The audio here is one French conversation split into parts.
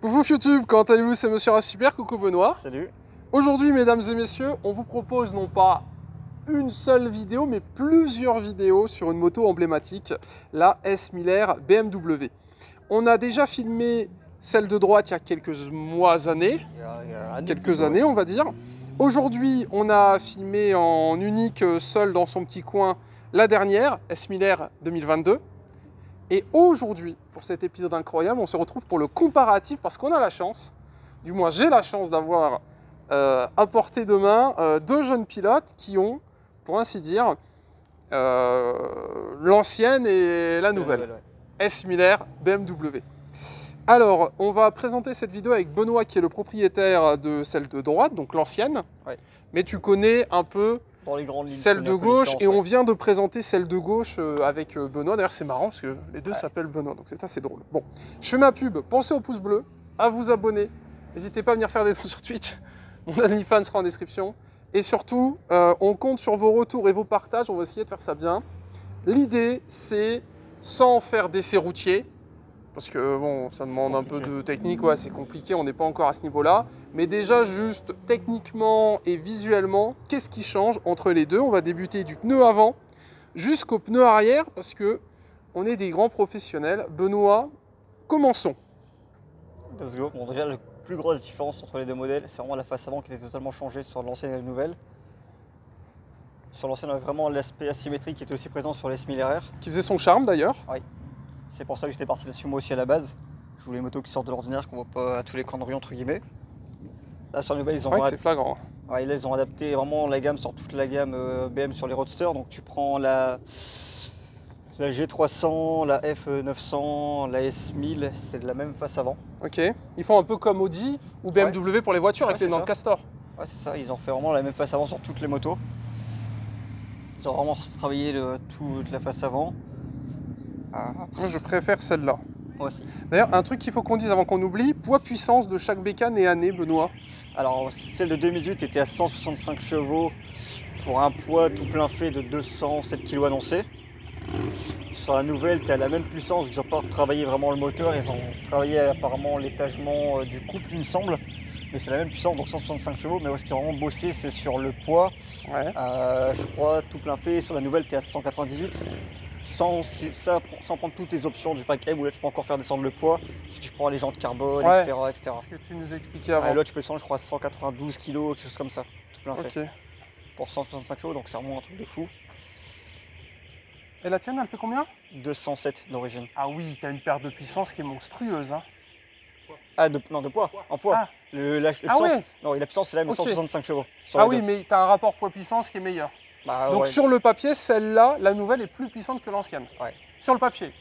Coucou YouTube, comment allez-vous? C'est Monsieur Super, coucou Benoît. Salut. Aujourd'hui, mesdames et messieurs, on vous propose non pas une seule vidéo, mais plusieurs vidéos sur une moto emblématique, la S1000R BMW. On a déjà filmé celle de droite il y a quelques années, on va dire. Aujourd'hui, on a filmé en unique seul dans son petit coin la dernière, S1000R 2022. Et aujourd'hui, pour cet épisode incroyable, on se retrouve pour le comparatif parce qu'on a la chance, du moins j'ai la chance d'avoir à portée de main deux jeunes pilotes qui ont, pour ainsi dire, l'ancienne et la nouvelle, S1000R BMW. Alors, on va présenter cette vidéo avec Benoît qui est le propriétaire de celle de droite, donc l'ancienne. Ouais. Mais tu connais un peu dans les grandes lignes, celle de gauche et on vient de présenter celle de gauche avec Benoît. D'ailleurs, c'est marrant parce que les deux s'appellent Benoît, donc c'est assez drôle. Bon, je fais ma pub. Pensez au pouce bleu, à vous abonner. N'hésitez pas à venir faire des trucs sur Twitch. Mon OnlyFans sera en description. Et surtout, on compte sur vos retours et vos partages. On va essayer de faire ça bien. L'idée, c'est sans faire d'essai routier. Parce que bon, ça demande un peu de technique, ouais, c'est compliqué, on n'est pas encore à ce niveau-là. Mais déjà, juste techniquement et visuellement, qu'est-ce qui change entre les deux? On va débuter du pneu avant jusqu'au pneu arrière parce que on est des grands professionnels. Benoît, commençons. Let's go. Bon, déjà, la plus grosse différence entre les deux modèles, c'est vraiment la face avant qui était totalement changée sur l'ancienne et la nouvelle. Sur l'ancienne, on avait vraiment l'aspect asymétrique qui était aussi présent sur les S1000RR. Qui faisait son charme d'ailleurs. Oui. C'est pour ça que j'étais parti là-dessus moi aussi à la base. Je voulais les motos qui sortent de l'ordinaire, qu'on voit pas à tous les coins de rue entre guillemets. Là sur la nouvelle, c'est flagrant. Ouais, là, ils ont adapté vraiment la gamme sur toute la gamme BM sur les roadsters. Donc tu prends la G300, la F900, la S1000, c'est de la même face avant. Ok. Ils font un peu comme Audi ou BMW pour les voitures avec les dans le Castor. Ouais, c'est ça. Ils ont fait vraiment la même face avant sur toutes les motos. Ils ont vraiment travaillé toute la face avant. Moi, je préfère celle-là. Moi aussi. D'ailleurs, un truc qu'il faut qu'on dise avant qu'on oublie, poids-puissance de chaque bécane et année, Benoît. Alors, celle de 2008 était à 165 chevaux pour un poids tout plein fait de 207 kg annoncé. Sur la nouvelle, tu as la même puissance, ils n'ont pas travaillé vraiment le moteur, ils ont travaillé apparemment l'étagement du couple, il me semble. Mais c'est la même puissance, donc 165 chevaux. Mais ce qui est vraiment bossé, c'est sur le poids. Ouais. Je crois, tout plein fait. Sur la nouvelle, tu es à 198. Sans prendre toutes les options du pack M où là tu peux encore faire descendre le poids si tu prends les jantes carbone, etc. C'est ce que tu nous expliquais avant. Là tu peux descendre je crois 192 kg, quelque chose comme ça, tout plein fait. Pour 165 chevaux, donc c'est vraiment un truc de fou. Et la tienne elle fait combien? 207 d'origine. Ah oui, t'as une perte de puissance qui est monstrueuse. Hein. Ah de poids, en poids. Ah. La puissance, non, la puissance c'est la même, 165 chevaux. Ah oui, mais t'as un rapport poids-puissance qui est meilleur. Donc sur le papier, celle-là, la nouvelle est plus puissante que l'ancienne. Ouais. Sur le papier.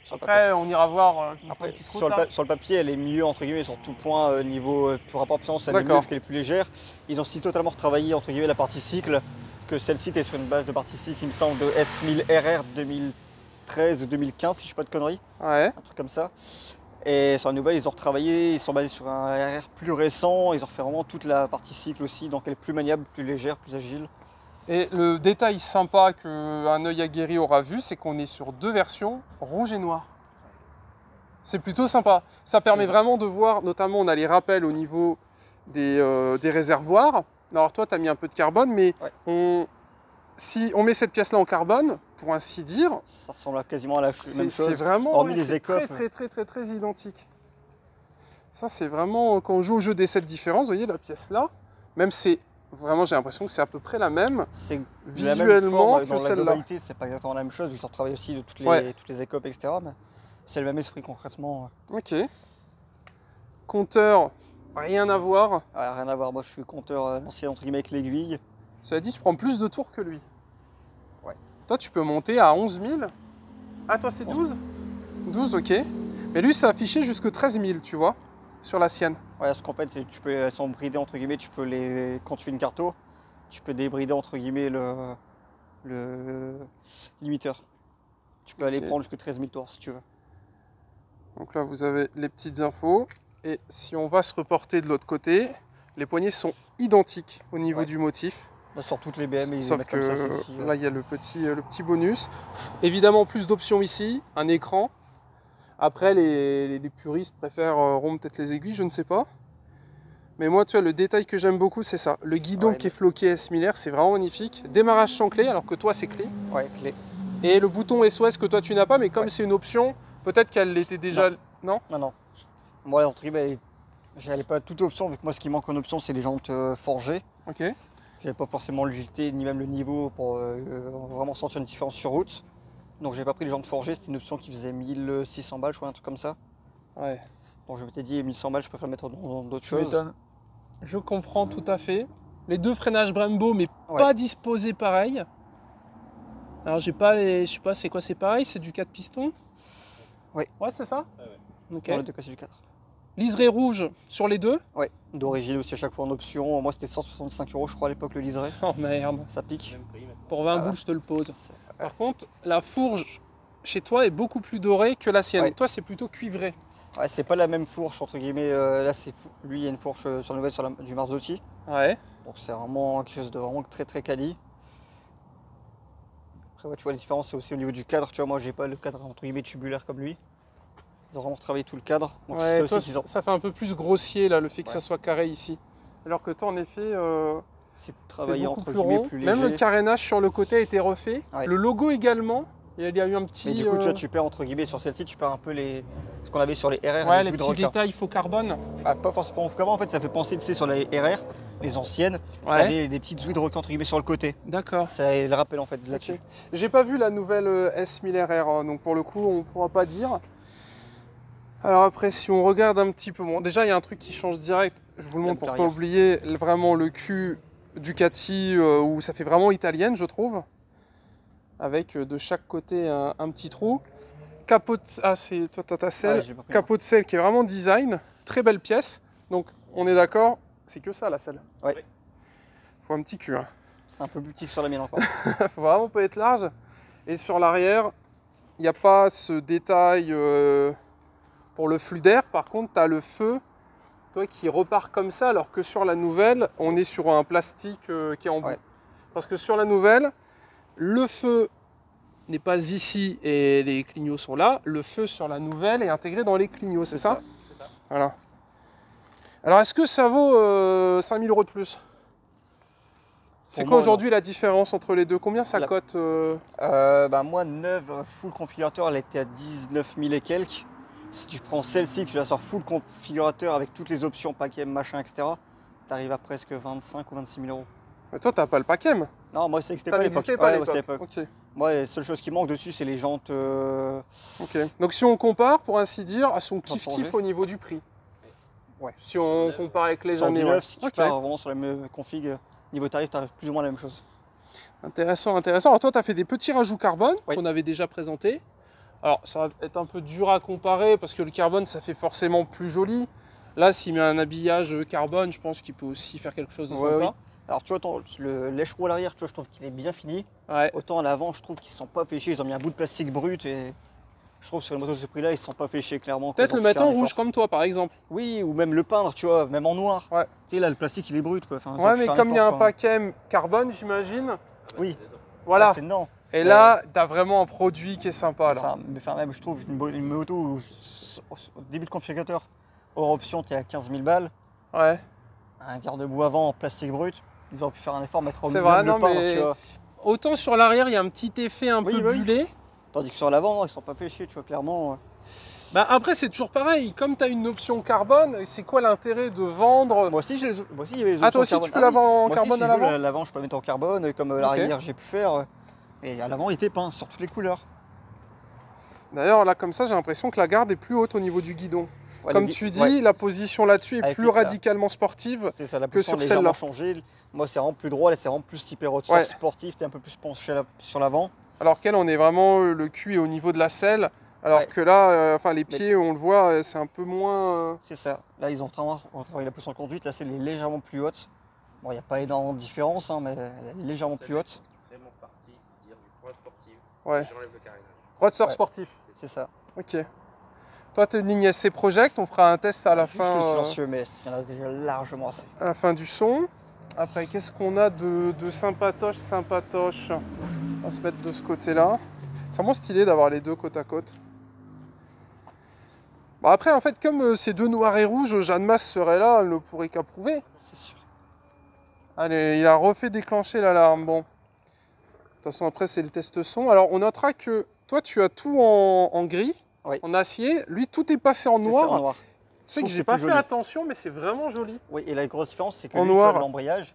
Après, on ira voir. Après, sur le papier, elle est mieux entre guillemets sur tout point niveau pour rapport puissance, elle est mieux parce qu'elle est plus légère. Ils ont aussi totalement retravaillé entre guillemets la partie cycle, parce que celle-ci est sur une base de partie cycle, il me semble, de S1000RR 2013 ou 2015 si je ne dis pas de conneries. Ouais. Un truc comme ça. Et sur la nouvelle, ils ont retravaillé, ils sont basés sur un RR plus récent, ils ont refait vraiment toute la partie cycle aussi, donc elle est plus maniable, plus légère, plus agile. Et le détail sympa qu'un œil aguerri aura vu, c'est qu'on est sur deux versions rouge et noir. C'est plutôt sympa. Ça permet vraiment de voir, notamment on a les rappels au niveau des réservoirs. Alors toi, tu as mis un peu de carbone, mais si on met cette pièce-là en carbone, pour ainsi dire, ça ressemble quasiment à la même chose. C'est vraiment hormis les écopes. Très identique. Ça, c'est vraiment, quand on joue au jeu des 7 différences, vous voyez la pièce là, même c'est vraiment, j'ai l'impression que c'est à peu près la même, visuellement, que celle-là. Dans la globalité, c'est pas exactement la même chose, ils ont travaillé aussi de toutes les écopes, etc. Mais c'est le même esprit concrètement. Ok. Compteur, rien à voir. Rien à voir, moi je suis compteur lancé entre guillemets avec l'aiguille. Cela dit, tu prends plus de tours que lui. Ouais. Toi, tu peux monter à 11 000. Ah, toi, c'est 12 12, ok. Mais lui, ça affiché jusque 13 000, tu vois, sur la sienne. Ouais, ce qu'en fait, elles sont bridées entre guillemets, quand tu fais une carto, tu peux débrider entre guillemets le limiteur. Tu peux aller prendre jusqu'à 13 000 tours si tu veux. Donc là, vous avez les petites infos. Et si on va se reporter de l'autre côté, les poignées sont identiques au niveau du motif. Là, sur toutes les BM, ils sauf que comme ça, là, il y a le petit bonus. Évidemment, plus d'options ici, un écran. Après, les puristes préfèreront peut-être les aiguilles, je ne sais pas. Mais moi, tu vois, le détail que j'aime beaucoup, c'est ça. Le guidon qui est floqué S Miller, c'est vraiment magnifique. Démarrage sans clé, alors que toi, c'est clé. Ouais, clé. Et le bouton SOS que toi, tu n'as pas, mais comme c'est une option, peut-être qu'elle l'était déjà... Non. Non. Moi, entre guillemets, j'avais pas toute option, vu que moi, ce qui manque en option, c'est les jantes forgées. Ok. J'avais pas forcément l'utilité, ni même le niveau pour vraiment sentir une différence sur route. Donc, j'ai pas pris les jantes forgées, c'était une option qui faisait 1600 balles, je crois, un truc comme ça. Ouais. Donc, je m'étais dit, 1100 balles, je préfère le mettre dans d'autres choses. Je comprends tout à fait. Les deux freinages Brembo, mais pas disposés pareil. Alors j'ai pas les... Je sais pas, c'est quoi, c'est pareil? C'est du 4 pistons? Oui. Ouais, c'est ça? Ok. Dans les deux cas, c'est du 4. Liseré rouge sur les deux? Ouais, d'origine aussi à chaque fois en option. Moi, c'était 165 € je crois à l'époque le liseré. Oh merde. Ça pique. Pour 20 boules, je te le pose. Par contre, la fourche chez toi est beaucoup plus dorée que la sienne. Ouais. Toi, c'est plutôt cuivré. Ouais, c'est pas la même fourche entre guillemets. Là, lui, il y a une fourche sur la nouvelle du Marzocchi. Ouais. Donc c'est vraiment quelque chose de vraiment très très quali. Après, ouais, tu vois, la différence, c'est aussi au niveau du cadre. Tu vois, moi, j'ai pas le cadre entre guillemets tubulaire comme lui. Ils ont vraiment travaillé tout le cadre. Donc, Ouais, toi, aussi ça fait un peu plus grossier là, le fait que ça soit carré ici. Alors que toi, en effet, c'est travaillé beaucoup entre plus guillemets rond. plus léger. Même le carénage sur le côté a été refait. Ouais. Le logo également. Et il y a eu un petit. Mais du coup, tu vois, tu perds entre guillemets sur celle-ci, tu perds un peu ce qu'on avait sur les RR. Ouais, les petits détails faux carbone. Ah, pas forcément comment en fait, ça fait penser, tu sais, sur les RR, les anciennes, t'avais des petites ouïes de requin entre guillemets sur le côté. D'accord. Ça le rappelle en fait là-dessus. Okay. J'ai pas vu la nouvelle S Miller R, donc pour le coup, on pourra pas dire. Alors après, si on regarde un petit peu, bon, déjà il y a un truc qui change direct. Je vous le montre pour pas oublier vraiment le cul Ducati où ça fait vraiment italienne, je trouve. Avec de chaque côté un petit trou. Capot, c'est toi ta selle. Capot de selle qui est vraiment design, très belle pièce. Donc on est d'accord, c'est que ça la selle. Ouais. Faut un petit cul. Hein. C'est un peu plus petit que sur la mienne encore. Faut vraiment pas être large. Et sur l'arrière, il n'y a pas ce détail pour le flux d'air. Par contre, tu as le feu toi, qui repart comme ça, alors que sur la nouvelle, on est sur un plastique qui est en bout. Parce que sur la nouvelle, le feu n'est pas ici et les clignots sont là. Le feu sur la nouvelle est intégré dans les clignots, c'est ça? C'est ça. Voilà. Alors, est-ce que ça vaut 5000 € de plus? C'est quoi aujourd'hui la différence entre les deux? Combien ça cote moi, neuve, full configurateur, elle était à 19 000 et quelques. Si tu prends celle-ci, tu la sors full configurateur avec toutes les options, paquet, machin, etc. Tu arrives à presque 25 ou 26 000 €. Mais toi, t'as pas le Pacem? Non, moi, ça n'existait pas à l'époque. Okay. Moi, la seule chose qui manque dessus, c'est les jantes. Ok. Donc, si on compare, pour ainsi dire, à son kiff-kiff au niveau du prix. Ouais. Si on compare avec les années. Si tu pars vraiment sur la même config, niveau tarif, tu arrives plus ou moins à la même chose. Intéressant, intéressant. Alors, toi, tu as fait des petits rajouts carbone qu'on avait déjà présentés. Alors, ça va être un peu dur à comparer parce que le carbone, ça fait forcément plus joli. Là, s'il met un habillage carbone, je pense qu'il peut aussi faire quelque chose de sympa. Oui. Alors, tu vois, le lèche-roue à l'arrière, tu vois, je trouve qu'il est bien fini. Ouais. Autant à l'avant, je trouve qu'ils ne sont pas pêchés. Ils ont mis un bout de plastique brut et je trouve que sur une moto de ce prix-là, ils ne sont pas pêchés clairement. Peut-être le mettre en rouge comme toi, par exemple. Oui, ou même le peindre, tu vois, même en noir. Ouais. Tu sais, là, le plastique, il est brut, quoi. Enfin, ouais, mais comme il y a un Pacem carbone, j'imagine. Oui. Voilà. C'est non. Et là, tu as vraiment un produit qui est sympa. Enfin, même, je trouve une moto où, au début de configurateur, hors option, tu es à 15 000 balles. Ouais. Un garde-boue avant en plastique brut. Ils auraient pu faire un effort, mettre au milieu le peindre, tu vois. Autant sur l'arrière, il y a un petit effet un peu bulé. Tandis que sur l'avant, ils sont pas pêchés, tu vois, clairement. Bah après, c'est toujours pareil. Comme tu as une option carbone, c'est quoi l'intérêt de vendre? Moi aussi, il y avait les options. Ah, toi aussi, tu peux la vendre en carbone à l'avant? L'avant, je peux la mettre en carbone, comme l'arrière, j'ai pu faire. Et à l'avant, il était peint sur toutes les couleurs. D'ailleurs, là, comme ça, j'ai l'impression que la garde est plus haute au niveau du guidon. Ouais, comme tu dis, la position là-dessus est plus radicalement sportive c'est ça, la que sur celle-là. Changé. Moi, c'est vraiment plus droit, là, c'est vraiment plus typé roadster sportif, tu es un peu plus penché sur l'avant. Alors qu'elle, on est vraiment le cul est au niveau de la selle, alors que là, les pieds, on le voit, c'est un peu moins... C'est ça. Là, ils ont travaillé la position de conduite, là, c'est légèrement plus haute. Bon, il n'y a pas énormément de différence, hein, mais elle est légèrement plus haute. Vraiment parti dire du point sportif. Ouais. J'enlève le carénage. Roadster sportif. C'est ça. Ok. Toi, tu as une ligne SC Project, on fera un test à la fin. Juste le silencieux, mais il y en a déjà largement assez. À la fin du son. Après, qu'est-ce qu'on a de sympatoche? On va se mettre de ce côté-là. C'est vraiment stylé d'avoir les deux côte à côte. Bon, après, en fait, comme c'est deux noirs et rouges, Jeanne Masse serait là, elle ne pourrait qu'approuver. C'est sûr. Allez, il a refait déclencher l'alarme. Bon. De toute façon, après, c'est le test son. Alors, on notera que toi, tu as tout en gris, Oui. en acier. Lui, tout est passé en C'est noir. ça, en noir. Tu sais Je que trouve j'ai que pas c'est fait plus joli. attention, mais c'est vraiment joli. Oui, et la grosse différence, c'est que En lui, tu vois, noir. l'embrayage,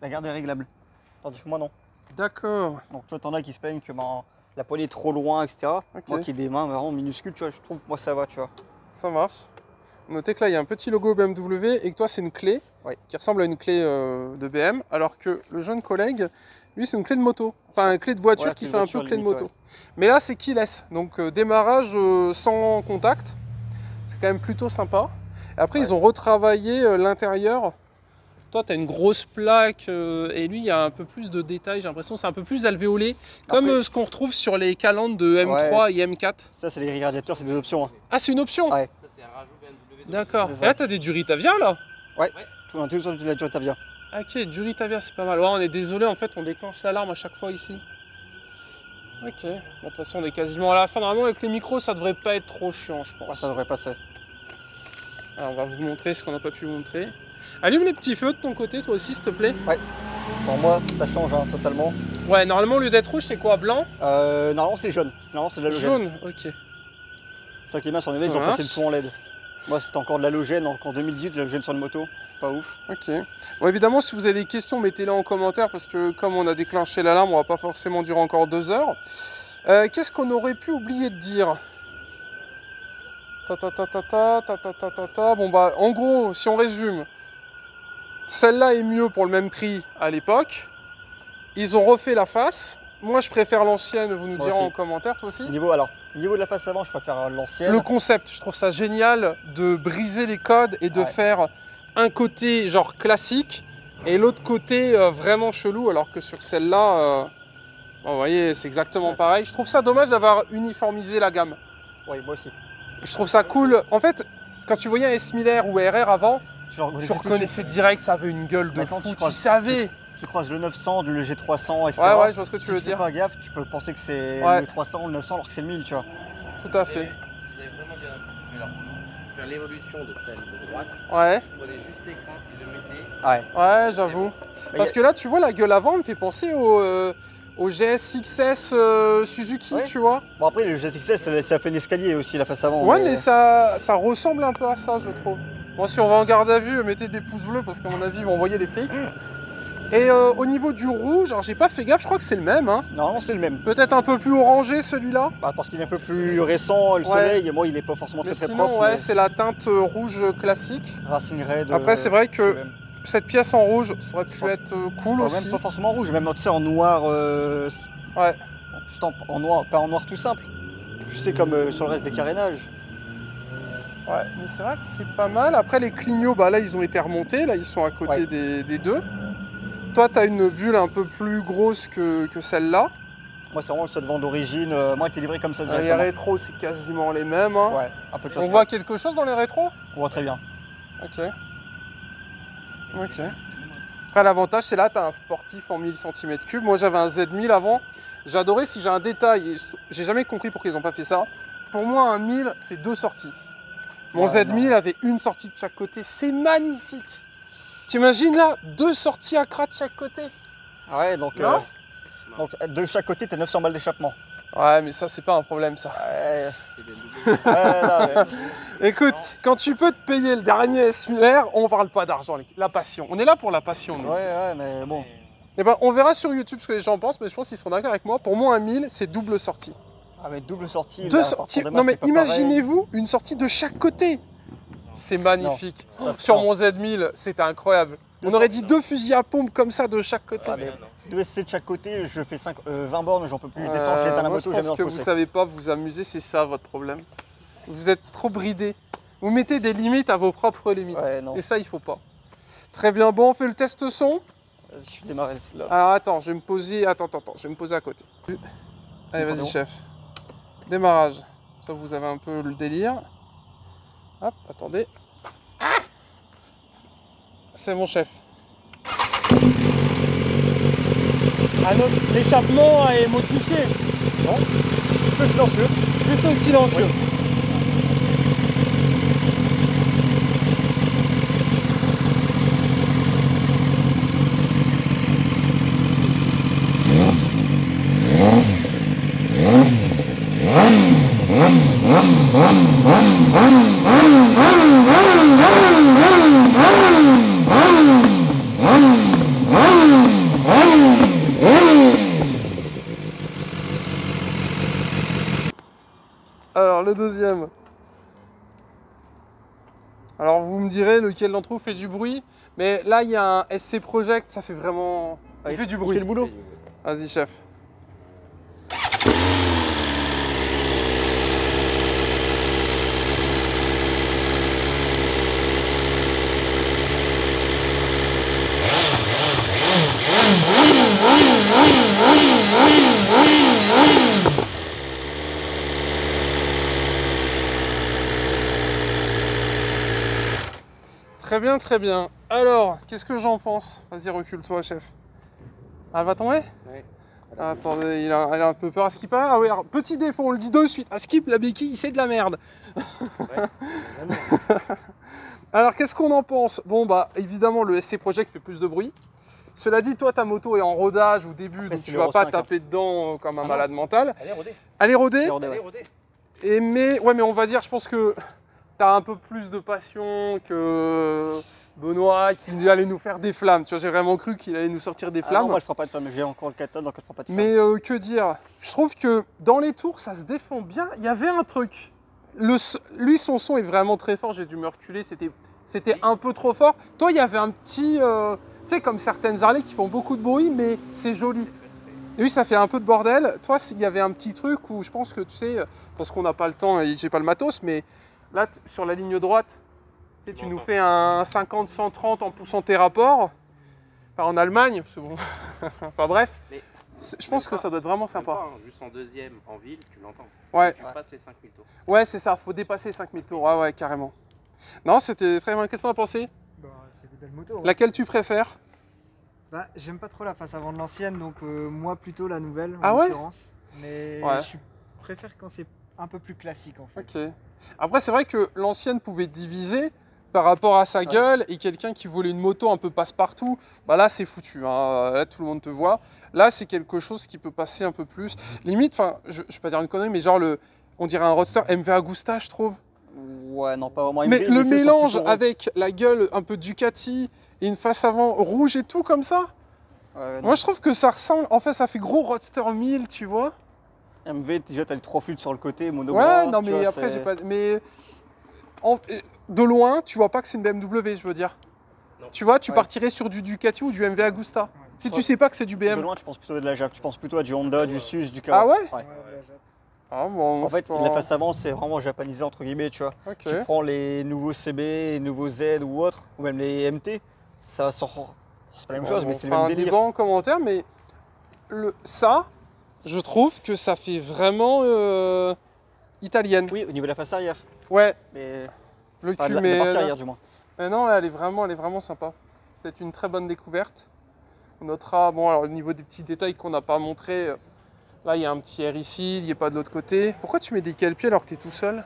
la garde est réglable. Tandis que moi, non. D'accord. Donc, tu vois, t'en as qui se plaignent que la poignée est trop loin, etc. Ok. Moi qui ai des mains vraiment minuscules, tu vois, je trouve, moi, ça va, tu vois. Ça marche. Notez que là, il y a un petit logo BMW et que toi, c'est une clé Oui. qui ressemble à une clé de BM, alors que le jeune collègue, lui, c'est une clé de moto. Enfin, une clé de voiture Ouais, qui clé de fait un voiture, peu clé de limite, moto. Mais là, c'est keyless. Donc, démarrage sans contact. C'est quand même plutôt sympa. Et après, Ouais. ils ont retravaillé l'intérieur. Toi, tu as une grosse plaque et lui, il y a un peu plus de détails. J'ai l'impression que c'est un peu plus alvéolé, comme Après, ce qu'on retrouve sur les calandres de M3 Ouais, et M4. Ça, c'est les radiateurs, c'est des options. Hein. Ah, c'est une option. Ouais. Ça, c'est un rajout BMW. D'accord. C'est Et ça. là, tu as des Duritavia, là. Tout un tout sur la Duritavia. Ok, Duritavia, c'est pas mal. Ouais, on est désolé, en fait, on déclenche l'alarme à chaque fois ici. Ok. Bon, de toute façon, on est quasiment à la fin. Normalement, avec les micros, ça devrait pas être trop chiant, je Ouais, pense. ça devrait passer. Alors, on va vous montrer ce qu'on n'a pas pu montrer. Allume les petits feux de ton côté, toi aussi, s'il te plaît. Pour moi, ça change hein, totalement. Ouais, normalement, au lieu d'être rouge, c'est quoi? Blanc? Normalement, c'est jaune. Normalement, c'est de l'halogène. Jaune, ok. C'est ça qui est bien sur les ils Ça ont passé le marche. tout en LED. Moi, c'était encore de l'halogène, donc en 2018, l'halogène sur une moto. Pas ouf. Ok. Bon, évidemment, si vous avez des questions, mettez-les en commentaire parce que comme on a déclenché l'alarme, on va pas forcément durer encore 2 heures. Qu'est-ce qu'on aurait pu oublier de dire? Bon, bah, en gros, si on résume, celle-là est mieux pour le même prix à l'époque. Ils ont refait la face. Moi, je préfère l'ancienne, vous nous Moi direz aussi. en commentaire, toi aussi. Niveau de la face avant, je préfère l'ancienne. Le concept, je trouve ça génial de briser les codes et de Ouais. faire un côté genre classique et l'autre côté vraiment chelou, alors que sur celle-là, vous voyez, c'est exactement Ouais. pareil. Je trouve ça dommage d'avoir uniformisé la gamme. Oui, moi aussi. Je trouve ça cool. En fait, quand tu voyais un S Miller ou RR avant, Tu reconnaissais tu tout de reconnaissais suite. direct, ça avait une gueule de Maintenant, fou, tu crois- tu savais. Tu croises le 900, le G300, etc. Ouais, ouais, je vois ce que tu Si veux tu fais dire. pas gaffe, tu peux penser que c'est Ouais. le 300 ou le 900 alors que c'est le 1000, tu vois. Tout à fait. Si vous avez vraiment bien fait leur faire l'évolution de celle de droite, Ouais, vous prenez juste l'écran et le mettez. Ouais. ouais, j'avoue. Parce que là, tu vois, la gueule avant me fait penser au GS XS Suzuki, Ouais. tu vois. Bon, après, le GSXS, ça fait l'escalier aussi, la face avant. Ouais, mais ça ressemble un peu à ça, je trouve. Bon, si on va en garde à vue, mettez des pouces bleus parce qu'à mon avis, ils vont envoyer les flics. Et au niveau du rouge, alors j'ai pas fait gaffe, je crois que c'est le même. Hein. Normalement, c'est le même. Peut-être un peu plus orangé celui-là. Bah, parce qu'il est un peu plus récent, le Ouais. soleil, et moi, il est pas forcément Mais très sinon, propre. ouais, mais c'est la teinte rouge classique. Racing Red. Après, c'est vrai que le même. cette pièce en rouge, ça aurait pu Sans- être cool Bon, aussi. même pas forcément rouge, même tu sais, en noir. Ouais. Juste en noir, pas en noir tout simple. Tu sais, comme sur le reste des carénages. Ouais, mais c'est vrai que c'est pas mal. Après, les clignots, bah là, ils ont été remontés. Là, ils sont à côté Ouais. des deux. Toi, tu as une bulle un peu plus grosse que celle-là. Moi, c'est vraiment le seul vent d'origine. Moi, il était livré comme ça Les directement. rétros, c'est quasiment les mêmes. Hein. Ouais, un peu de choses. On voit quelque chose dans les rétros? On voit très bien. Ok. Ok. Après, l'avantage, c'est là, tu as un sportif en 1000 cm3. Moi, j'avais un Z1000 avant. J'adorais si j'ai un détail. Et j'ai jamais compris pourquoi ils n'ont pas fait ça. Pour moi, un 1000, c'est 2 sorties. Mon Ouais, Z1000 avait une sortie de chaque côté. C'est magnifique. T'imagines là, 2 sorties à crat de chaque côté? Ouais, donc, Non de chaque côté, t'as 900 balles d'échappement. Ouais, mais ça, c'est pas un problème, ça. Ouais, C'est BMW. ouais, non, mais- Écoute, quand tu peux te payer le dernier S1000R, on parle pas d'argent, la passion. On est là pour la passion, nous. ouais, mais bon. Eh ben, on verra sur YouTube ce que les gens pensent, mais je pense qu'ils seront d'accord avec moi. Pour moi, un 1000, c'est double sortie. Ah, mais double sortie. Deux là, sorties. à partir de Non, mars, mais c'est pas pareil. imaginez-vous une sortie de chaque côté. C'est magnifique. Non, ça, Sur non. mon Z1000, c'était incroyable. Deux On aurait sorties, dit 2 fusils à pompe comme ça de chaque côté. Ah, mais 2 SC de chaque côté, je fais 20 bornes, j'en peux plus. Je descends, je jette à la moi, moto, je j'aime dans pense le que vous fossé. savez pas vous amuser, c'est ça votre problème. Vous êtes trop bridé. Vous mettez des limites à vos propres limites. Ouais, non. Et ça, il faut pas. Très bien, bon, on fait le test son. Vas-y, je démarre là. Alors attends, je vais me poser. Attends, je vais me poser à côté. Allez, vas-y, Pardon. chef. Démarrage. Ça, vous avez un peu le délire. Hop, attendez. C'est bon, chef. Ah non, l'échappement est modifié. Non, je fais silencieux. Juste le silencieux. Alors vous me direz lequel d'entre vous fait du bruit, mais là il y a un SC Project, ça fait vraiment... Ah, il fait du il bruit. fait le boulot. Vas-y chef. Très bien, très bien. Alors, qu'est-ce que j'en pense? Vas-y, recule-toi, chef. Ah, va tomber? Ouais. Ah, attendez, il a un peu peur à skipper. Ah oui, alors, petit défaut, on le dit de suite. À skip, la béquille, c'est de la merde. Alors, qu'est-ce qu'on en pense? Bon, bah, évidemment, le SC Project fait plus de bruit. Cela dit, toi, ta moto est en rodage au début, Après, donc c'est tu vas pas 5, taper dedans comme un Ah non. malade mental. Allez, rodez. Elle est rodée. Rodé, ouais. Allez, rodez. Et mais on va dire, je pense que tu as un peu plus de passion que Benoît qui allait nous faire des flammes. Tu vois, j'ai vraiment cru qu'il allait nous sortir des Ah flammes. non, moi elle fera pas de flamme, j'ai encore le kata donc elle fera pas de flamme. Mais que dire? Je trouve que dans les tours, ça se défend bien. Il y avait un truc. Lui, son son est vraiment très fort. J'ai dû me reculer. C'était un peu trop fort. Toi, il y avait un petit... tu sais, comme certaines Harley qui font beaucoup de bruit, mais c'est joli. Et oui, ça fait un peu de bordel. Toi, il y avait un petit truc où je pense que, tu sais, parce qu'on n'a pas le temps et j'ai pas le matos, mais là, sur la ligne droite, tu sais, tu nous fais un 50-130 en poussant tes rapports. Enfin, en Allemagne, parce que bon... enfin bref, Mais je pense que ça doit être vraiment même sympa. pas, hein, juste en deuxième, en ville, tu l'entends. Ouais, Tu passes les 5000 tours. ouais, c'est ça, faut dépasser 5000 tours. Ouais, ouais, carrément. Non, c'était très bien. Qu'est-ce que t'en as pensé? Bah, c'est des belles motos. hein. Laquelle tu préfères? Bah, j'aime pas trop la face avant de l'ancienne, donc moi plutôt la nouvelle Ah en ouais l'occurrence. Mais Ouais. je préfère quand c'est un peu plus classique en fait. Ok. Après, c'est vrai que l'ancienne pouvait diviser par rapport à sa gueule et quelqu'un qui voulait une moto un peu passe-partout, bah là, c'est foutu. Hein. Là, tout le monde te voit. Là, c'est quelque chose qui peut passer un peu plus. Limite, enfin, je vais pas dire une connerie, mais genre, on dirait un roadster MV Agusta, je trouve. Ouais, non, pas vraiment. Mais Les le feux sont mélange plutôt ronds. avec la gueule un peu Ducati et une face avant rouge et tout comme ça, Ouais, non. moi je trouve que ça ressemble, en fait ça fait gros Roadster 1000, tu vois. MV, déjà t'as les 3 flûtes sur le côté, mono Ouais, bras, non tu mais vois, après c'est- j'ai pas... Mais de loin, tu vois pas que c'est une BMW, je veux dire. Non. Tu vois, tu Ouais. partirais sur du Ducati ou du MV Agusta. Si Ouais. tu sais pas que c'est du De BM. loin, tu penses plutôt à de la Jap, tu penses plutôt à du Honda, du SUS, du Ah Kawa. ouais Ouais, de la Jap. Ah bon, En fait, c'est pas- la face avant, c'est vraiment japonisé entre guillemets, tu vois. Ok. Tu prends les nouveaux CB, les nouveaux Z ou autres, ou même les MT, ça sort. C'est pas la même chose, mais c'est le fera même un délire. débat en commentaire, mais ça, je trouve que ça fait vraiment italienne. Oui, au niveau de la face arrière. Ouais, Mais le enfin, cul, de la mais partie arrière du moins. mais non, elle est vraiment sympa. C'était une très bonne découverte. On notera, bon, alors au niveau des petits détails qu'on n'a pas montré, là il y a un petit air ici, il n'y est pas de l'autre côté. Pourquoi tu mets des cale-pieds alors que tu es tout seul?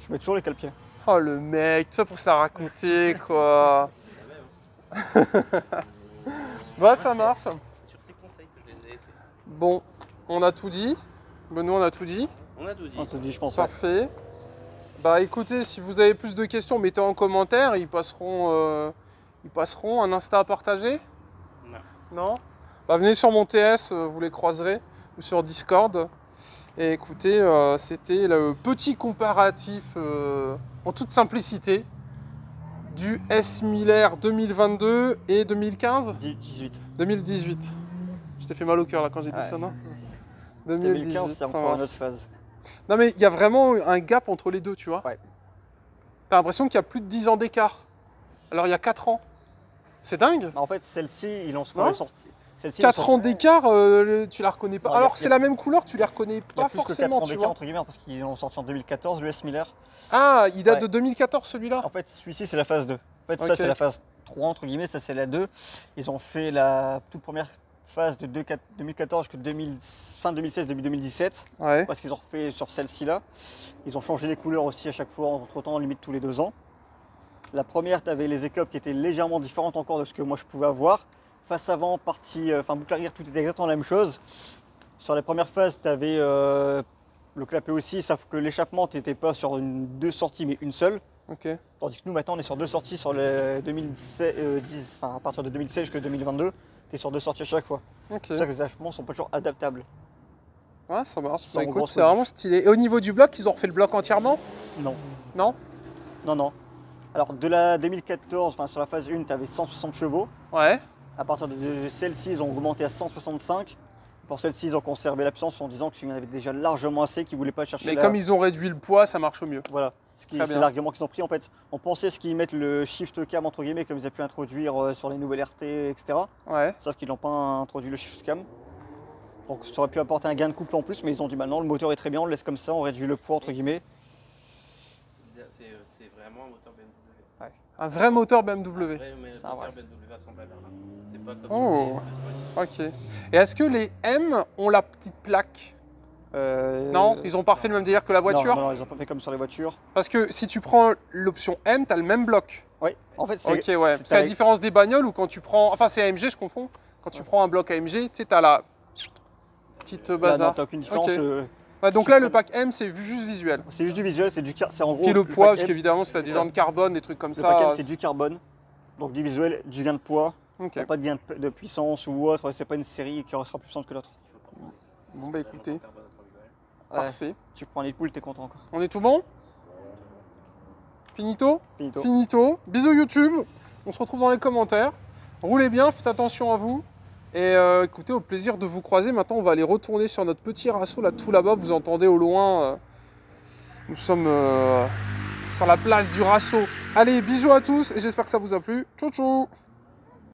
Je mets toujours les cale-pieds. Oh le mec, tout ça pour se la raconter quoi. Bah ça marche. C'est sur ces conseils que je les ai laissés. Bon, on a tout dit. Benoît, on a tout dit. On a tout dit. On te dit, je pense pas. Parfait. Bah écoutez, si vous avez plus de questions, mettez en commentaire. Ils passeront un Insta à partager. Non. Non? Bah venez sur mon TS, vous les croiserez, ou sur Discord. Et écoutez, c'était le petit comparatif en toute simplicité du S Miller 2022 et 2015 18. 2018. Je t'ai fait mal au cœur là quand j'ai dit Ouais. ça, non? 2015, c'est ça encore marche. une autre phase. Non mais il y a vraiment un gap entre les deux, tu vois. Ouais. T'as l'impression qu'il y a plus de 10 ans d'écart. Alors il y a 4 ans. C'est dingue. En fait, celle-ci, ils l'ont Non. sorti. Celle-ci, 4 ans d'écart, tu la reconnais pas. Non, Alors il y a- c'est la même couleur, tu les reconnais Il y pas a plus que 4 forcément, ans tu d'écart vois. entre guillemets parce qu'ils l'ont sorti en 2014, le S Miller. Ah, il date Ouais. de 2014 celui-là. En fait, celui-ci, c'est la phase 2. En fait, Ok. ça, c'est la phase 3, entre guillemets, ça, c'est la 2. Ils ont fait la toute première phase de 2014 jusqu'à fin 2016, début 2017. Ouais. Parce qu'ils ont refait sur celle-ci là. Ils ont changé les couleurs aussi à chaque fois, entre temps, limite tous les 2 ans. La première, tu avais les écopes qui étaient légèrement différentes encore de ce que moi je pouvais avoir. Face avant, partie, boucle arrière, tout était exactement la même chose. Sur la première phase, tu avais le clapet aussi, sauf que l'échappement, tu n'étais pas sur 2 sorties, mais une seule. Ok. Tandis que nous, maintenant, on est sur 2 sorties sur les 2016, à partir de 2016 jusqu'à 2022. Tu es sur 2 sorties à chaque fois. Ok. C'est pour ça que les échappements sont pas toujours adaptables. Ouais, ça marche. Sans Bah, écoute, grosse c'est vraiment stylé. Et au niveau du bloc, ils ont refait le bloc entièrement? Non. Non? Non, non. Alors de la 2014, enfin sur la phase 1, tu avais 160 chevaux. Ouais. À partir de celle-ci, ils ont augmenté à 165. Pour celle-ci, ils ont conservé la puissance en disant qu'il y en avait déjà largement assez, qu'ils ne voulaient pas chercher Mais comme ils ont réduit le poids, ça marche mieux. Voilà, Très c'est bien. l'argument qu'ils ont pris en fait. On pensait ce qu'ils mettent le shift cam entre guillemets, comme ils avaient pu introduire sur les nouvelles RT, etc. Ouais. Sauf qu'ils n'ont pas introduit le shift cam. Donc ça aurait pu apporter un gain de couple en plus, mais ils ont dit maintenant le moteur est très bien, on le laisse comme ça, on réduit le poids entre guillemets. C'est vraiment un moteur BMW. Un vrai moteur BMW. C'est un vrai. Moteur BMW assemblable. C'est pas comme Oh. sur les 200. Ok. Et est-ce que les M ont la petite plaque? Non, ils ont pas refait le même délire que la voiture? Non, ils n'ont pas fait comme sur les voitures. Parce que si tu prends l'option M, tu as le même bloc. Oui, en fait c'est... Ok, ouais. C'est la différence des bagnoles où quand tu prends. Enfin, c'est AMG, je confonds. Quand tu prends un bloc AMG, tu sais, tu as la petite Là, bazar. non, t'as aucune différence. Ok. Ok. Donc là, le pack M, c'est juste visuel. C'est juste du visuel, c'est en gros... Puis le poids, pack parce M, qu'évidemment, si tu as des c'est ça. jantes carbone, des trucs comme Le ça. pack M, c'est du carbone, donc du visuel, du gain de poids. Ok. Pas de gain de puissance ou autre, c'est pas une série qui sera plus puissante que l'autre. Bon, bah écoutez, Ouais, parfait. tu prends les poules, t'es content quoi. On est tout bon? Finito? Finito. Finito. Bisous YouTube. On se retrouve dans les commentaires. Roulez bien, faites attention à vous. Et écoutez, au plaisir de vous croiser. Maintenant, on va aller retourner sur notre petit raceau là, tout là-bas. Vous entendez au loin. Nous sommes sur la place du raceau. Allez, bisous à tous et j'espère que ça vous a plu. Ciao, ciao.